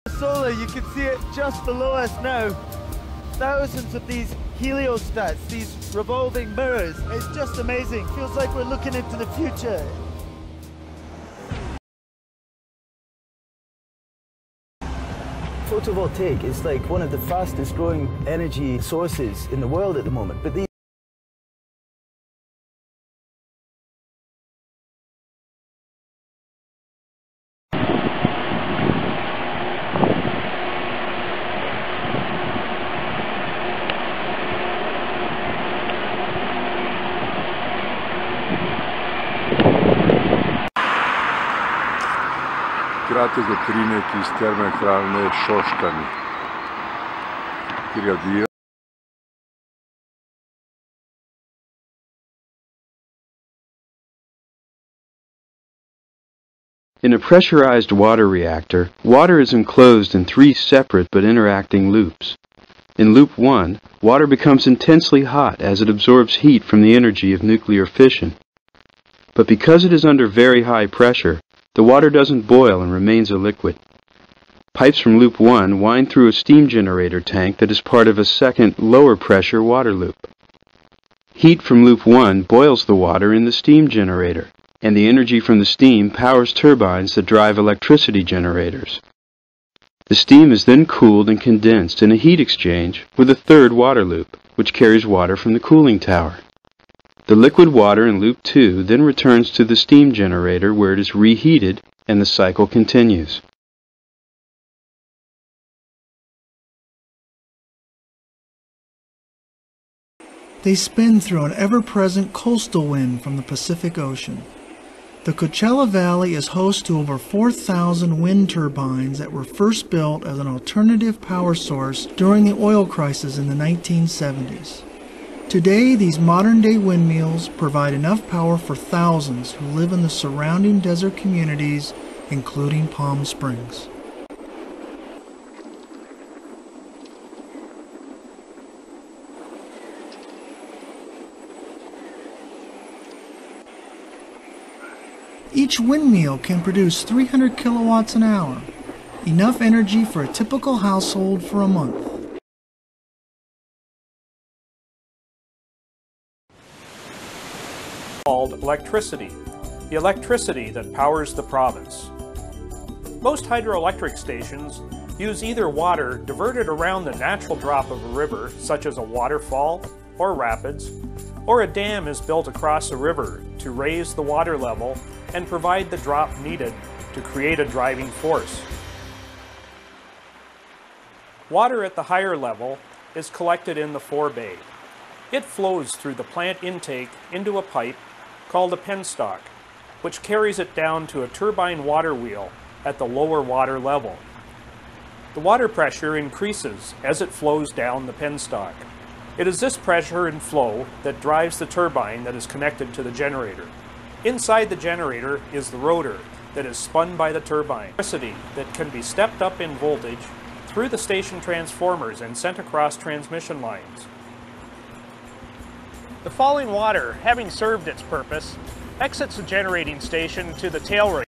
Solar, you can see it just below us now. Thousands of these heliostats, these revolving mirrors. It's just amazing. Feels like we're looking into the future. Photovoltaic is like one of the fastest growing energy sources in the world at the moment. But these kratek utrinek iz termoelektrarne Šoštanj, Energija. In a pressurized water reactor, water is enclosed in 3 separate but interacting loops. In loop 1, water becomes intensely hot as it absorbs heat from the energy of nuclear fission. But because it is under very high pressure, the water doesn't boil and remains a liquid. Pipes from loop 1 wind through a steam generator tank that is part of a second, lower pressure water loop. Heat from loop 1 boils the water in the steam generator, and the energy from the steam powers turbines that drive electricity generators. The steam is then cooled and condensed in a heat exchange with a third water loop, which carries water from the cooling tower. The liquid water in loop 2 then returns to the steam generator where it is reheated and the cycle continues. They spin through an ever-present coastal wind from the Pacific Ocean. The Coachella Valley is host to over 4,000 wind turbines that were first built as an alternative power source during the oil crisis in the 1970s. Today, these modern-day windmills provide enough power for thousands who live in the surrounding desert communities, including Palm Springs. Each windmill can produce 300 kilowatts an hour, enough energy for a typical household for a month. Called electricity, the electricity that powers the province. Most hydroelectric stations use either water diverted around the natural drop of a river, such as a waterfall or rapids, or a dam is built across a river to raise the water level and provide the drop needed to create a driving force. Water at the higher level is collected in the forebay. It flows through the plant intake into a pipe called a penstock, which carries it down to a turbine water wheel at the lower water level. The water pressure increases as it flows down the penstock. It is this pressure and flow that drives the turbine that is connected to the generator. Inside the generator is the rotor that is spun by the turbine. Electricity that can be stepped up in voltage through the station transformers and sent across transmission lines. The falling water, having served its purpose, exits the generating station to the tail ring.